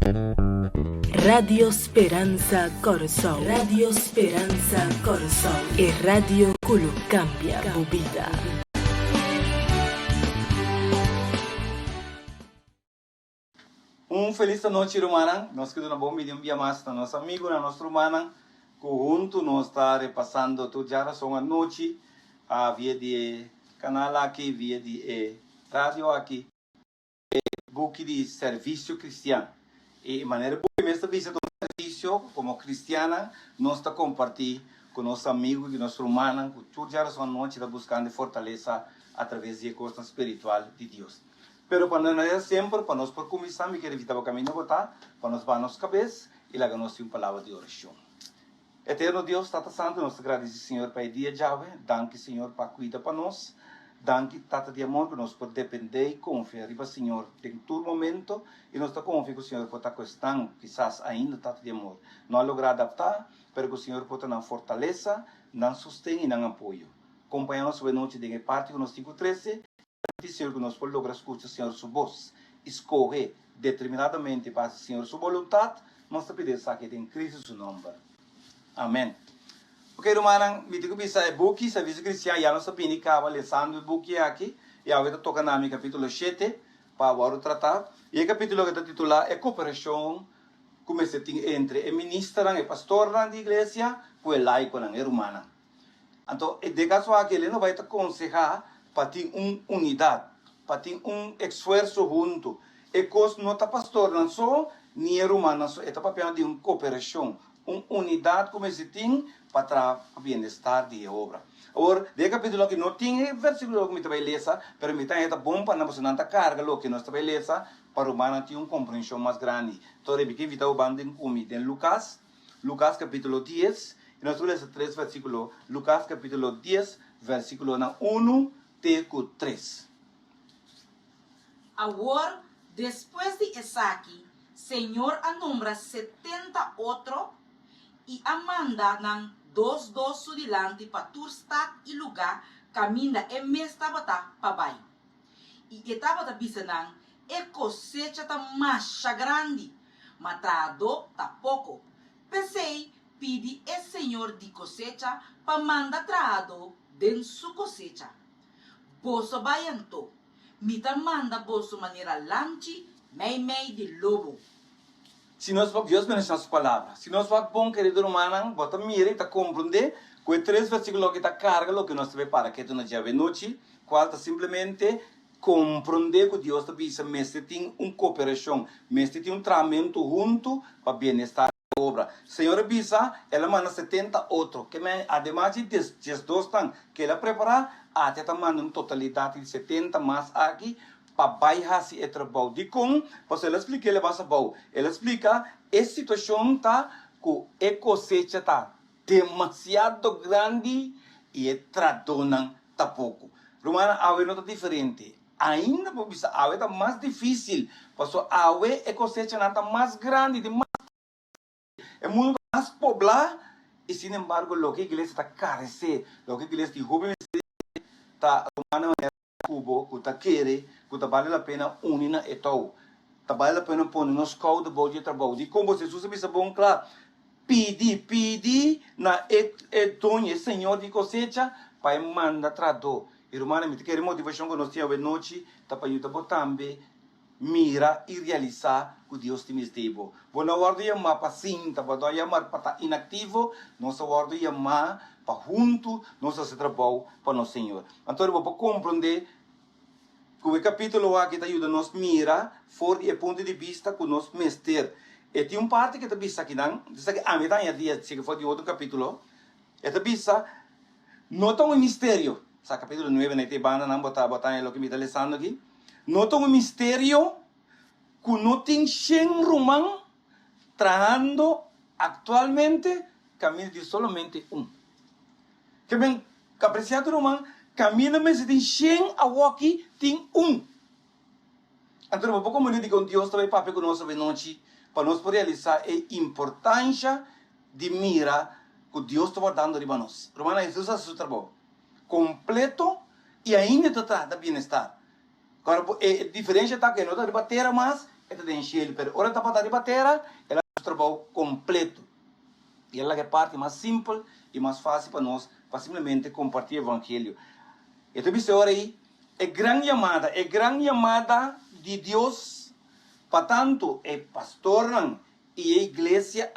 Radio Speranza Corazón. Radio Speranza Corazón. E radio culo cambia tu vida. Feliz noite, irmã. Nós queremos bom dia mais para nosso amigo, na nossa irmã, que junto nós está repassando toda a noite, via de canal aqui, via de rádio aqui, book de serviço cristiano. E de maneira boa, mesmo vista do serviço como cristiana, nós está compartilhando com nosso amigo e nossa irmã, que toda a noite está buscando fortaleza através da costa espiritual de Deus. Pero para nós sempre, para nós por começar, me quero evitar o caminho botar, para nós para nossa cabeça e lá nós uma palavra de oração. Eterno Deus, Tata Santo, nós agradecemos, Senhor, para o dia de Jahwe. Danke, Senhor, para cuidar para nós. Danke, Tata de amor, que nós podemos depender e confiar, Senhor, em todo momento. E nós estamos confiando, Senhor, por estar questão, quizás ainda, Tata de amor. Não logra adaptar, mas que o Senhor pode dar fortaleza, dar sustento e dar apoio. Acompanha-nos a noite de parte que nós 5:13. Senhor, que nós podemos lograr escutar, Senhor, sua voz, escorrer determinadamente para o Senhor sua vontade, nós te pedimos aqui em Cristo seu nome. Amém. Ok, irmã, me digo que é book, serviço cristiano, já nós sabemos que estava lendo o book aqui, e agora toca na minha capítulo 7, para agora tratar, e o capítulo que está titulado é cooperação, como se tem entre o ministro e o pastor da igreja, com o laico na irmã. Então, de caso aqui, ele não vai te aconselhar para ter uma unidade, para ter esforço junto. E coisa não está pastor, não só, nem irmã, não só, é papel de uma cooperação, uma unidade como se tem para o bem-estar da obra. Agora, de capítulo que não tem versículo que me vai ler, mas me está bom para não ter carga, o que nós vai ler, para o humano ter uma compreensão mais grande. Então, eu quero evitar o bando em Lucas capítulo 10, e nós vamos ler 3 versículos, Lucas capítulo 10, versículo 1, 3. Agora, depois de Isaac, Senhor anombra 70 outros e a manda nan dos delante para tur stad e lugar caminha e mesta bata pabai. E etapa da bisa nan e cosecha ta masha grande, matado ta pouco. Pensei, pedi e Senhor de cosecha pa manda traado den su cosecha. Boso bayanto, mita manda boso maneira lanche, mei de lobo. Se nós vamos, Deus bendiga as palavras. Se nós vamos bom, querido irmão, bota mira e tá compreender, com 3 versículos que está carga, o que nós temos para que tu não já noite, qual está simplesmente compreender que Deus está pensando, mestre tem uma cooperação, mestre tem um tratamento junto para bem-estar da obra. Senhora Bisa, ela manda 70 outros, que ademais de 12 estão, que ela prepara, até está mandando totalidade de 70 mais aqui, para baixar esse trabalho de com, porque ela explica, ela vai saber, ela explica, essa situação está, que a cosecha está demasiado grande e a tradona está pouco. Romana, a água não está diferente. Ainda, por isso, a água está mais difícil, porque a água, a cosecha está mais grande, é muito mais poblada, e, sin embargo, o que a igreja está carecendo, o que a igreja de jovens está tomando cubo, que está querendo, que está vale a pena unir e tal. Está vale a pena pôr nos caldos de bom trabalho. E como Jesus disse bom, claro, pedi na etonha, Senhor de cosecha, para mandar trador. Irmã, me quer motivação que nós temos hoje noite, está para ajudar também, mira e realizar o que Deus tem esteve. Vou na hora de chamar para cinta, vou na chamar para estar inativo, nossa hora de chamar para junto, nosso trabalho para nosso Senhor. Então, eu vou compreender que o capítulo aqui está ajudando nós mira fora do ponto de vista que nós mestre. E tem uma parte que está vista aqui, não? A metade dia, se for de outro capítulo, está vista, nota um mistério. Sa capítulo 9, na banda, não botar o que me está lendo aqui. Nota um mistério que não tem 100 romãs trabalhando atualmente caminho de somente um. Que bem, apreciado romão, caminho mas tem 100 aqui tem um. Então, um pouco mais de com Deus também para conosco de noite, para nós realizar a importância de mira que Deus está dando para nós. Romana, Jesus faz o trabalho completo e ainda está tratando de bem-estar. Agora, a diferença está que não está de bater mais, esta de encher, pero ora está para batera, ela é um trabalho completo. E ela é a parte mais simples e mais fácil para nós, para simplesmente compartilhar o evangelho. Então, você ora aí, é grande chamada de Deus, para tanto, é pastor e a igreja,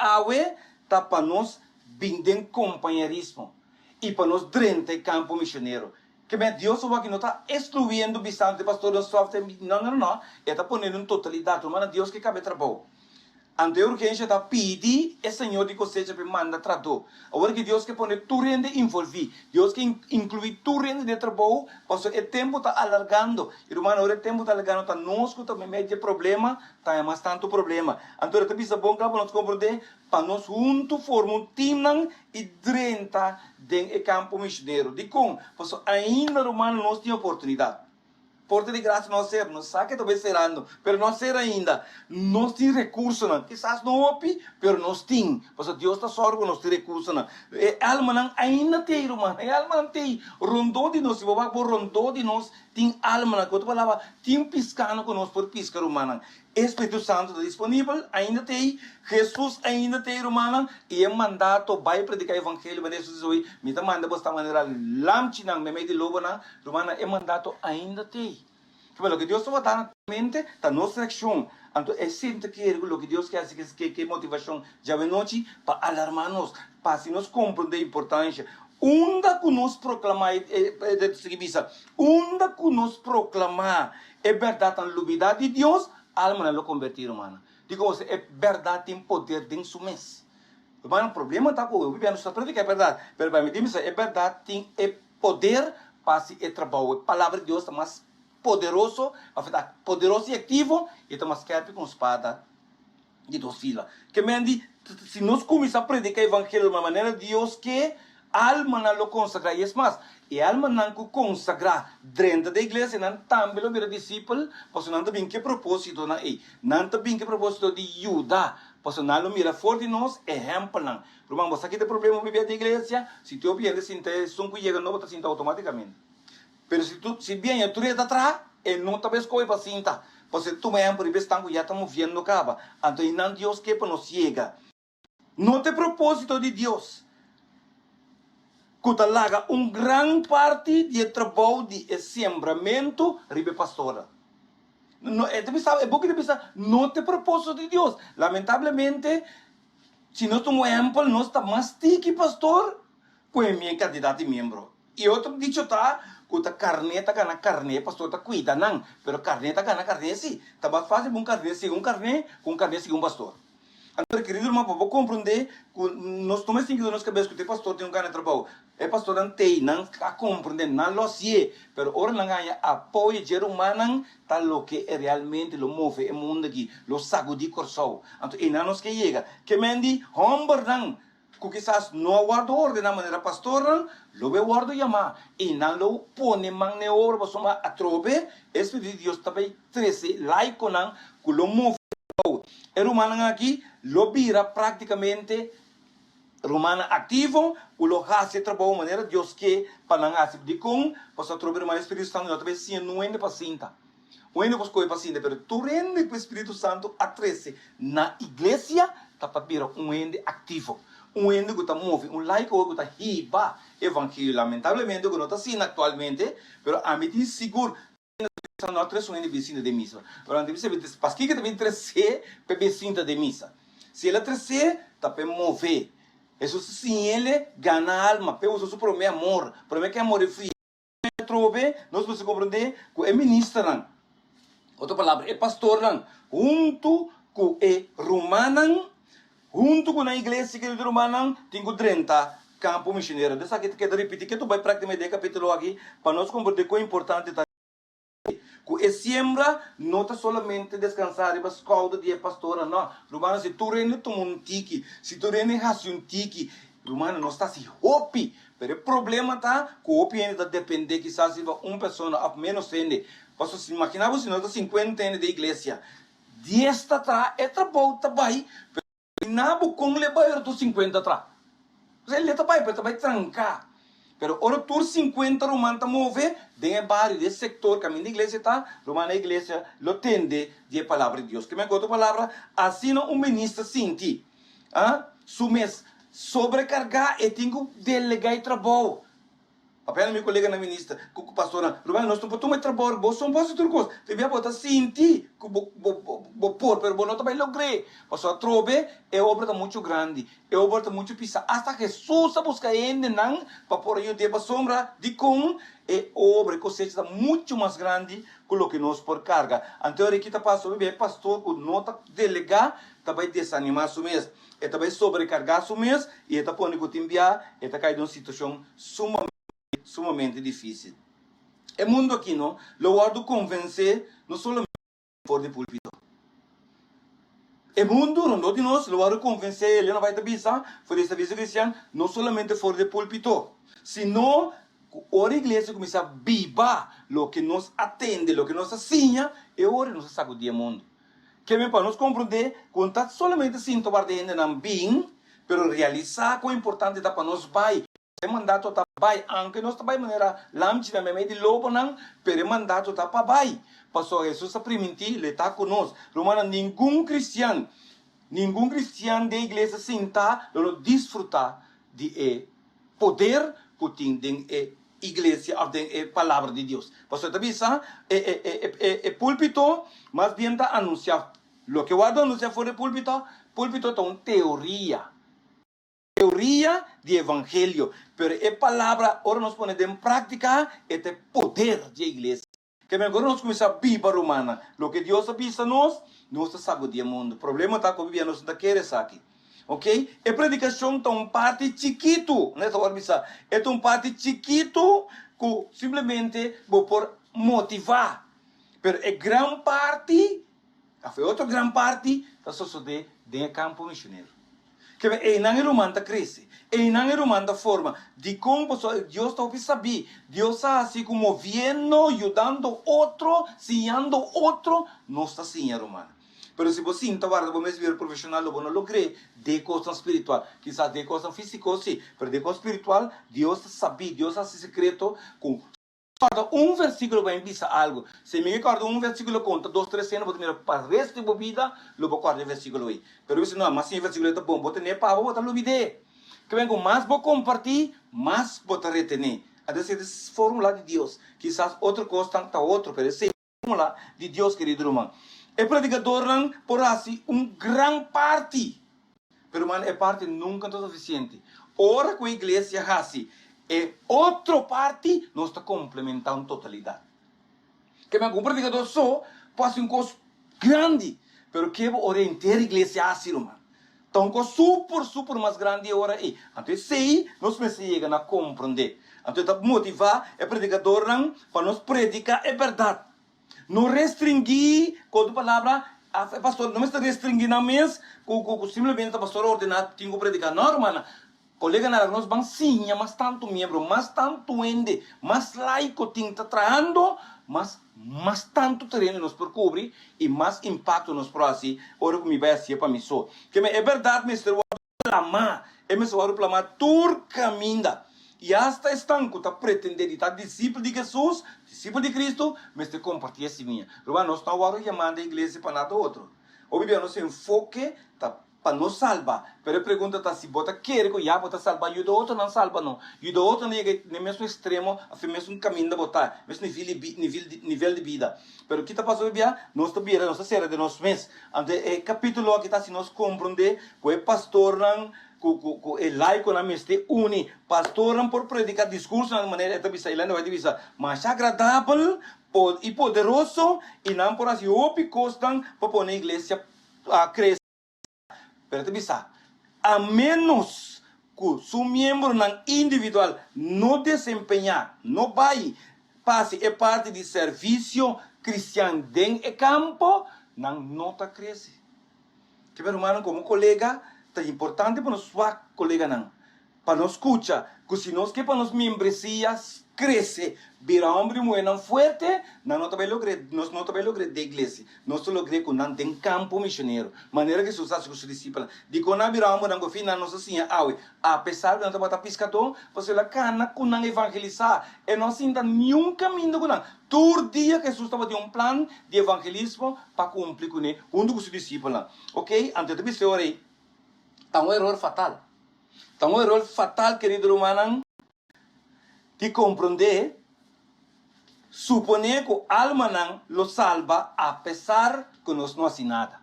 está para nós, vender companheirismo, e para nós, drente campo missionário. Que Deus que não está excluindo bastante pastor do software, não, está ponendo em totalidade, mas Deus que cabe trabalho. Ante a urgência está pedir o Senhor de cosecha para mandar trator. Agora que Deus quer pôr tu rende envolver, Deus quer incluir tu rende de trabalho, porque o tempo está alargando. Irmão, o tempo está alargando, está nós que também meio de problema, está mais tanto problema. Então, eu te bom para nós compreender, para nós juntos formar um time e 30 dentro do campo missionário. De como? Porque ainda, irmão, nós temos oportunidade. Porta de graça nós ser, não sabe que talvez serando, mas nós ser ainda, nós temos recursos, não, quizás não opi, mas nós temos, porque Deus está sorgo, nós temos recursos, não, alma não ainda tem, irmão, alma não tem, rondou de nós, se você for rondou de nós, tem alma não, que outra palavra, tem piscando com nós por piscar, irmão, Espírito Santo está disponível, ainda tem, Jesus ainda tem, irmão, e é mandato, vai predicar o evangelho, mas Jesus hoje, me está mandando desta maneira, lamchinang, me meio de lobo, irmão, é mandato ainda tem. O que Deus está dando na mente, está nossa ação. Então, é sempre que o que Deus quer, que motivação, já vem noite, para alarmar-nos, para se nos compreender a importância. Onda que nos proclamar, onda que nos proclamar, é verdade, a novidade de Deus, alma não convertir, irmão. Digo você, é verdade, tem poder dentro do mês. Irmão, o problema está com o Bíblia, não está predicando, é verdade. Mas para mim, é verdade, tem poder para se trabalhar. A palavra de Deus está mais poderoso e ativo, e está mais querpe com espada de 2 filas. Que me se nós começamos a predicar o evangelho de uma maneira, Deus que alma não lo consagra, e é mais, e alma não consagra dentro da igreja, não também lo vira discípulo, porque não tem que propósito, não tem que propósito de ajudar, porque não lo mira forte nós, exemplo não. Irmão, você aqui tem problema com a igreja, se tu ouvir, se sunco chega novo, está sinta automaticamente. Mas se viene tu reta atrás, não está vez coi para cinta. Porque tu me por vez tanto já estamos vendo caba. Então, não Deus que para nos chega. Não tem propósito de Deus. Que laga grande parte de trabalho de sembramento ribe pastora. É bom que pensar, não tem propósito de Deus. Lamentavelmente, se nós tomamos exemplo, nós estamos mais que pastor, com a minha candidato de membro. E outro dicho está, que a carne está na carne, pastor está cuida, não. Mas a carne está na carne, sim. Está mais fácil com carne segundo pastor. Então, querido irmão, para compreender, nós tomamos sentido nas cabeças que o pastor tem ganho de trabalho. É pastor não tem, não compreender, não lo sei. Mas ora não ganha apoio de humano, está o que realmente lo move o mundo aqui, lo sago de coração. Então, e não nos que chega. Que mendi, homem não. Que quizás não guarda ordem na maneira pastora, lo ve guarda chamar. E não lo põe man ne ora, mas uma atrobe, Espírito de Deus também trece, laico não, que lo move. É humano aqui, lo vira praticamente romano ativo, o lo hace trabalho de maneira Deus que para não hacer de com, para atrobe o Espírito Santo, não também sim não é paciente. Não é para paciente, mas tu rende o Espírito Santo a trece na igreja, tá para virar ende ativo. Ende que está move, laico que está riba evangelho, lamentavelmente que não está assim atualmente, mas a mim tem seguro. Nós três somos vecinos de missa. Agora, para que também trece para vecina de missa. Se ele trece, está para mover. Isso sim, ele ganha alma, para usar o próprio amor, para que amor é frio. Trove, nós podemos compreender que é ministro. Outra palavra, é pastor. Junto com é romano, junto com a igreja que é romana, tem 30 campo missionário. Dessa que quero repetir, que tu vai praticamente capítulo aqui, para nós compreender quão importante está. Que siembra não está somente descansar, mas caldo de pastora, não. Romano, se tu rende um tique, se tu rende um tique, Romano não está se hopi. Mas o problema está que o hopi ainda depende, quizás, de uma pessoa a menos rende. Posso se imaginar, se nós 50 anos de igreja, 10 está atrás, é trabalho, está bem. Mas não com levar 50 atrás. Ele está bem, mas está bem trancar. Pero ora tur 50 romano tá mover, tem barrio, desse sector, caminho da igreja tá, romana a igreja lo tende de palavra de Deus. Que me outra palavra, assim não um ministro senti, sumes sobrecargar e tenho delegar trabalho. Papel meu colega na ministra, com o pastor, romano nós não podemos trabalhar, vos são vossos turcos, devia botar senti, que por, pero não também logrei. Pastor trobe é obra muito grande, é obra muito pisa, hasta Jesus a buscar ainda não para por aí de sombra de com é obra cosecha muito mais grande que o que nós por carga. Anterior que tá passou bem pastor com nota delegar, também desanimar su mês, e também sobrecargar su mês e tá pondo que enviar, e tá caindo uma situação sumamente difícil. O mundo aqui, não? Lo guardo convencer, não somente fora de púlpito. O mundo, não de nós, lo guardo convencer, ele não vai te avisar, for esta vez cristiano, não somente fora de púlpito, sino a igreja começa a vivar o que nos atende, o que nos ensina, e ora nos sacudir o mundo. Que me para nos compreender, contar somente sinto guardando não bem, pero realizar o importante da para nós vai. O mandato está vai, aunque nós também maneira lamchina me de lobo não, pero o mandato está para vai. Pastor Jesus a permitir, ele está conosco. Romana, nenhum cristiano da igreja sentar, não desfrutar de poder que tem de igreja, de palavra de Deus. Pastor, está vendo? Púlpito, mas bem está anunciar. O que eu vou anunciar fora do púlpito é uma teoria de evangelho, pero a palavra, ora nós ponemos em prática, é poder de igreja. Que agora nós começamos a viver romana, o que Deus avisa nós sabe do mundo. O problema está com nós não queremos aqui. Ok? A predicação é uma parte chiquito, nessa hora é uma parte chiquito que simplesmente vou por motivar. Pero a grande parte, a outra grande parte, está sucedendo dentro do campo missionário. Que é não é romana cresce, é não é romana forma de como Deus está a saber, Deus está assim como moviendo, ajudando outro, ensinando outro, não está assim a romana. Pero se você sinta guarda, vamos ver profissional, não logrei de coisa espiritual, quizás de coisa física sim, pero de coisa espiritual, Deus sabe, Deus hace secreto com um versículo vai enviar algo. Se me recordo um versículo conta 2, 3 cenas, vou ter para o resto da vida, eu vou guardar o versículo aí. Pero isso não, mas se o versículo é bom, vou ter para vou botar no vídeo. Que vengo mais vou compartilhar, mais vou te retener. A descer desse fórmula de Deus, quizás outra coisa está outro, pero essa fórmula de Deus, querido irmão. O predicador não por assim grande parte, pero mano, parte nunca é suficiente. Ora com a igreja assim. E outra parte nós está complementando totalidade. Que me um predicador só pode uma coisa grande, pero que orientar a igreja assim, mano. Então, uma coisa super mais grande agora aí. Então, sei, nós chegamos a compreender. Então, está motivar o predicador para nós predicar a verdade. Não restringir com a palavra, pastor, não está restringindo a mês, simplesmente o pastor ordenado, tem que predicar. Não, irmã. Colega nós vamos sim, mas tanto membro, mas tanto ende, mas laico tinta traendo, mas tanto terreno nos percobre e mais impacto nos próximos. Ora que me vai assim para mim só. Que é verdade, mestre, o reclamar, o reclamar tur caminda. E hasta estanco tá pretendendo estar discípulo de Jesus, discípulo de Cristo, mestre compartilha assim minha. Nós não estamos chamando a igreja para nada outro. Obviamente, nosso enfoque tá para nos salvar. Pero a pergunta está se bota quer que já bota salvar, e o outro não salva não. E o outro no mesmo extremo, a mesmo caminho de botar, mesmo nível de vida. Pero o que está passando bem, nós está bem, nós será de nós mesmos. Ante capítulo que está se nós compreender, que o pastor não o laico na mestre une, pastor não por predicar discurso de maneira esta bisa ilana vai dizer, mas agradável e poderoso e não por assim opicostan para pôr a igreja a crescer. Pero bisa, a menos que su membro individual não desempenhar, não vai passe é parte de serviço cristiano dentro do campo, não nota cresce. Que meu irmão como colega é importante para nós colega não, para nós escutar, que se nós que para nós membresia crece, vira hombre bueno fuerte, no também logré, nós não também logré da igreja, nós logré com não tem campo missionário, maneira que Jesus acha com os discípulos, de quando não vira homem, não final nós assim, apesar de não estar pescador, você lá cana com não evangelizar, e não sinta nenhum caminho com não, todo dia que Jesus estava de um plano de evangelismo para cumprir com ele, com os discípulos, ok? Antes de você orei, está um erro fatal. Está um erro fatal, querido humano, de compreender, suponer que o alma não lo salva, apesar que nós não hacemos nada.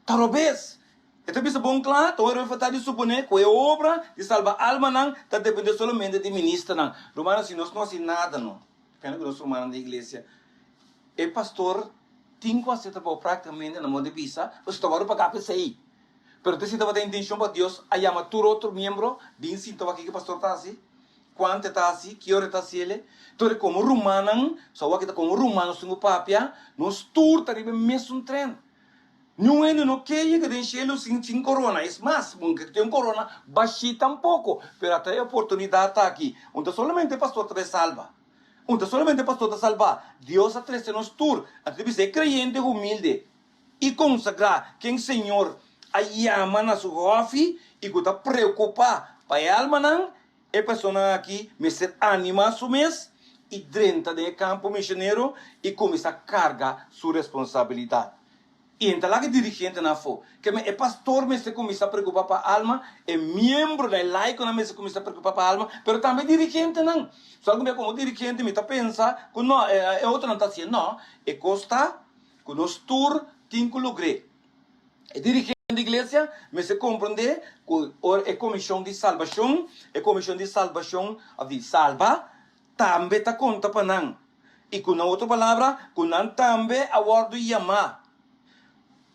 Talvez, então isso é bom claro, então o erro fatal de suponer que a obra de salvar a alma não está dependendo somente de ministro não. Romano, se nós não hacemos nada, não. Depende que nós somos da igreja. E pastor, tem que fazer praticamente na mão de visa, você está agora para cá, aí. Pero você estava tendo intenção para Deus, a chamar tu outro membro, bem sim, estava aqui que o pastor está assim, quanto está assim, que hora está assim ele. Então, como romano, só que está como romano, sem o papia, nós turta de mesmo trem. Não é no que tem cheio sem corona, é mais, porque tem corona, baixi tampouco, pero até a oportunidade está aqui, onde somente o pastor te salva. Onde somente o pastor te salva. Deus atrece nos tur, até de ser crente humilde e consagrar quem Senhor aí ama na sua ofi e que está preocupado para a alma não, é pessoa aqui me ser anima a mês e dentro do campo missionário e começar a carregar sua responsabilidade. E então lá que dirigente na fo, que é pastor me se começa a preocupar para a alma, é membro da laico na me se começa a preocupar para a alma, mas também dirigente não. Só que como dirigente me está pensando que não é outro não está assim, não, é costa que nós tur tem que lograr. É dirigente da igreja, mas se compreender que é comissão de salvação, a de salva, também está conta para não. E com outra palavra, que não também a ordem de chamar.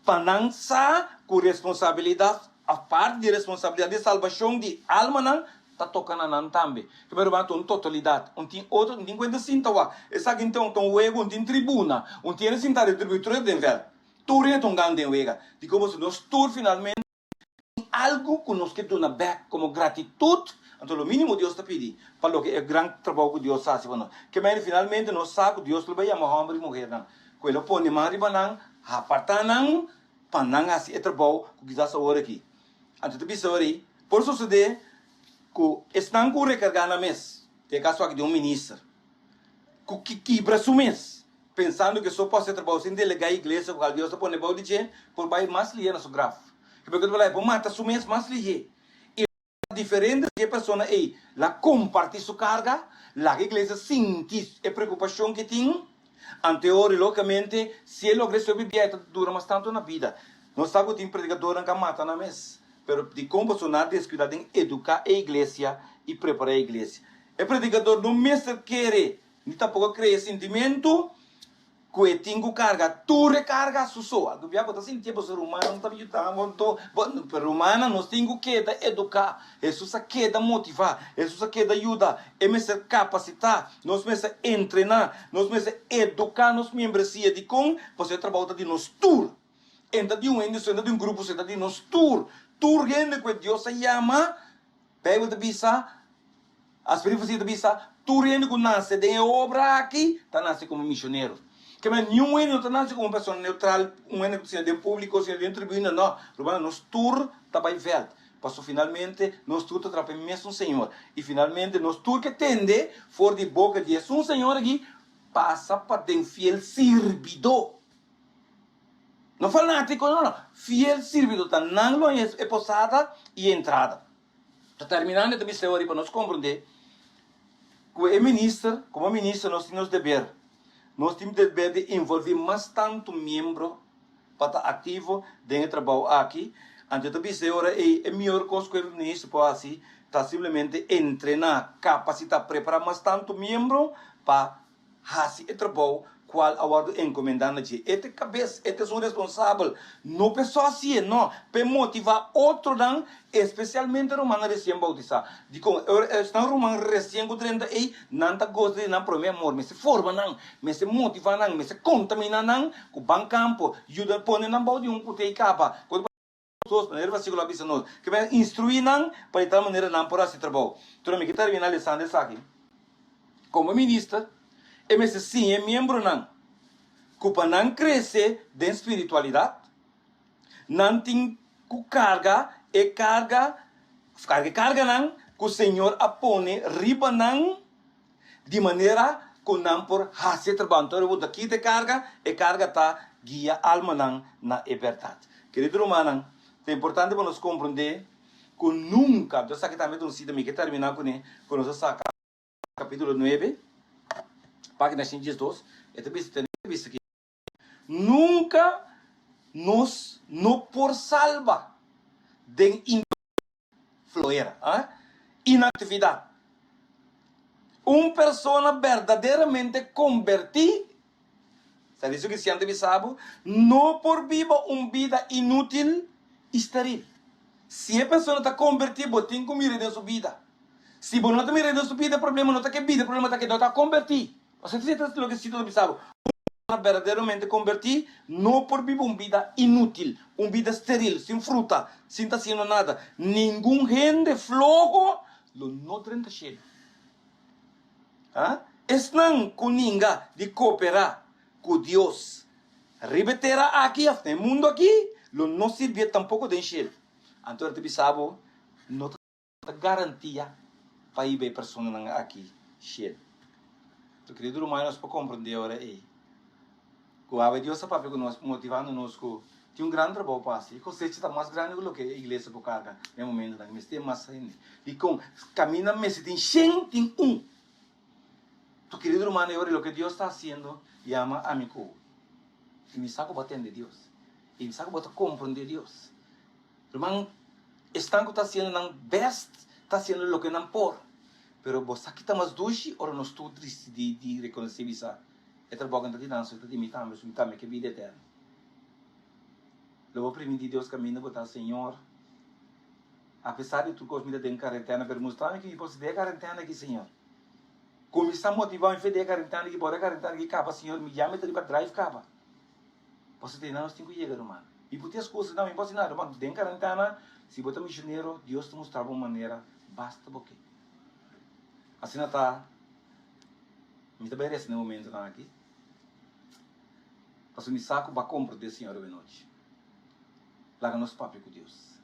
Para não sa com responsabilidade, a parte de responsabilidade de salvação de alma não, está tocando não também. Que vai levar uma totalidade. Tem outro, não tem coisa assim, tá? Essa aqui então, um ego, tem tribuna, tem assim, tá retribuidor de ver. Tudo é um grande ego. De como se nós tudo finalmente algo que nós que dona back como gratitude, então o mínimo Deus te pede, para o que é grande trabalho que Deus faz para nós. Que mais finalmente nós sabemos que Deus vai chamar homem e mulher não. Que ele põe mais riba não, apartar não, para não assim é trabalho que quizás agora aqui. Então te pedi aí, por suceder que estão com recargar na mês, tem caso aqui de ministro, que quebra o mês, pensando que só pode ser trabalho sem delegar a igreja, porque Deus põe o de gente, por vai mais ligar na sua gráfica. Porque tu vai lá, mata o mês mais ligar. E diferente que a pessoa aí, lá compartilha sua carga, lá a igreja sente a preocupação que tem, anteoricamente, se ele logra sobreviver, dura mais tanto na vida. Nós sabemos que tem predicador que mata na mês, mas de como funcionar, descuidar em educar a igreja e preparar a igreja. O predicador não mesmo quer, nem tampouco cria sentimento, que tem que carga, tu recarga su soa. Do biaco tá sentindo o ser humano não tá ajudando, mas humana nós temos que educar, Jesus quer motivar, Jesus quer ajudar, é mesmo capacitar, nós mesmo treinar, nós mesmo educar nos membros de com você trabalha de nós tur. Entra de um grupo, entra de nós tur gente que Deus se chama, Bíblia de bisa, as periferias de bisa, tur gente que nasce de obra aqui, tá nasce como missionário. Que nenhum ano está nasce como pessoa neutral, um ano que de público, se de tribuna, não. Nós tur também veld. Passou finalmente, nós tur trabalhamos mesmo Senhor. E finalmente, nós tur que tende, for de boca de Jesus, Senhor aqui, passa para ter fiel servidor. Não fala nada, não. Fiel servidor, tá? Não é posada e entrada. Está terminando também, Senhor, para nós compreender que como ministro, nós temos dever. Nós temos dever de envolver mais tanto membro para estar ativo dentro do trabalho aqui. Antes de dizer, é melhor coisa que o ministro pode assim, está simplesmente treinar, capacitar, preparar mais tanto membro para fazer o trabalho qual a ordem encomendada. Este cabeça, este é um responsável. Não pessoa assim, não. Para motivar outro, não, especialmente romano recém-bautizado. Digo, estão romano recém-bautizado aí, não está gostando de não prometer amor, mas se forma, não, mas se motiva, não, mas se contamina, não, com o bom campo, ajuda a pôr na mão de um que capa. Quando maneira versículo avisa nós, que vai instruir, não, para de tal maneira não por esse trabalho. Então, me que terminar a lição dessa aqui. como ministro, e me sim é membro não. Cupa não cresce de espiritualidade, não tem carga não, que o Senhor apone riba não, de maneira que não por fazer trabalho. Então, eu vou daqui de carga, e carga está guia alma não na verdade. Querido romano, é importante para nós compreender que nunca, eu sei que também um sítio que terminar com ele, quando nós saca capítulo 9, página 112, é visto aqui. Nunca nos no por salva de influência, inatividade. Uma pessoa verdadeiramente convertida, sabe isso que se anda sabe, não por viva uma vida inútil e estéril. Se a pessoa está convertida, tem que mirar na sua vida. Se você não está mirando na sua vida, o problema não está que vida, o problema está que não está convertido. Você está o que se sabe. Verdadeiramente convertir, não por viver uma vida inútil, uma vida estéril, sem fruta, sem estar fazendo nada. Nenhum gente flojo, não tem cheio. Estão com ninguém de cooperar com Deus. Rebeterá aqui, no mundo aqui, não serve tampouco de encher. Então, você sabe, não tem garantia para ir ver pessoas aqui cheio. Então, querido romano, nós podemos compreender agora aí. Que Deus sabe que nós motivando-nos com tem grande trabalho para fazer. Que está mais grande do que a igreja por carga. No momento, mas tem mais ainda. E com caminha, mas tem 100, tem um. Tu querido irmão, agora o que Deus está fazendo, chama amigo. E me saco batendo de Deus. E me saco batendo compreender Deus. Irmão, está fazendo não best, está fazendo o que não por. Pero você aqui está mais doce, ou não estou triste de reconhecer isso. É trabalho que não se está imitando, mas imitando que vida eterna. Eu vou permitir Deus caminhar botar Senhor. Apesar de tu comida de quarentena, pero mostrar que posso de quarentena aqui, Senhor. Começar a motivar em vez de quarentena que bora quarentena que capa, Senhor, me chama para drive capa. Você tem não tem que chegar, irmão. E por as coisas não posso nada, irmão. De quarentena, se botar missionário, Deus te mostrar uma maneira basta porque. Assim não está. Me está bem nesse momento não aqui. Mas me saco para compreender, Senhor, de noite. Larga nosso papo com Deus.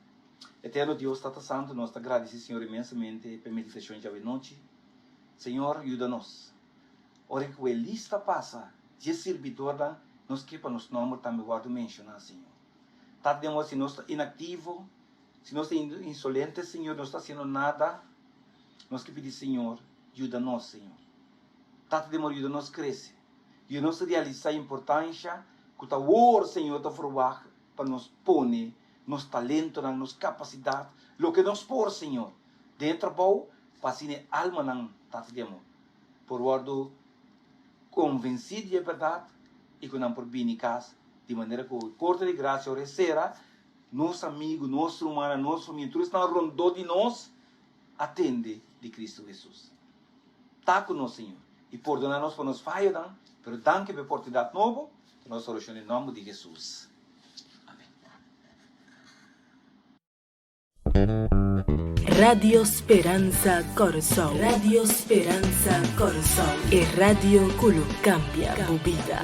Eterno Deus, Tata Santo, nós te agradecemos, Senhor, imensamente pela meditação de noite. Senhor, ajuda-nos. Ora que o lista passa, de servidor, nos que para nos nomes também guardo mencionar, Senhor. Tata de nós, se nós estamos inativos, se nós estamos insolentes, Senhor, não está fazendo nada, nós que pedimos, Senhor, ajuda-nos, Senhor. Tata de nós, ajuda-nos crescer. E nós realizar a importância que o Senhor está formando para nos pôr, nos talentos, nos capacidades, o que nos pôr, Senhor, dentro do para ser alma não tata de amor. Por guardo convencido de verdade e que não por bem em casa, de maneira que o corte de graça receba, nosso amigo, nosso humano, nosso família, tudo está rondando de nós, atende de Cristo Jesus. Está conosco, Senhor, e perdonar-nos para nos falhar, pero danke por oportunidade nova, que nós solucionamos em nome de Jesus. Radio Speranza Corazón. Radio Speranza Corazón. Es radio que cambia tu vida.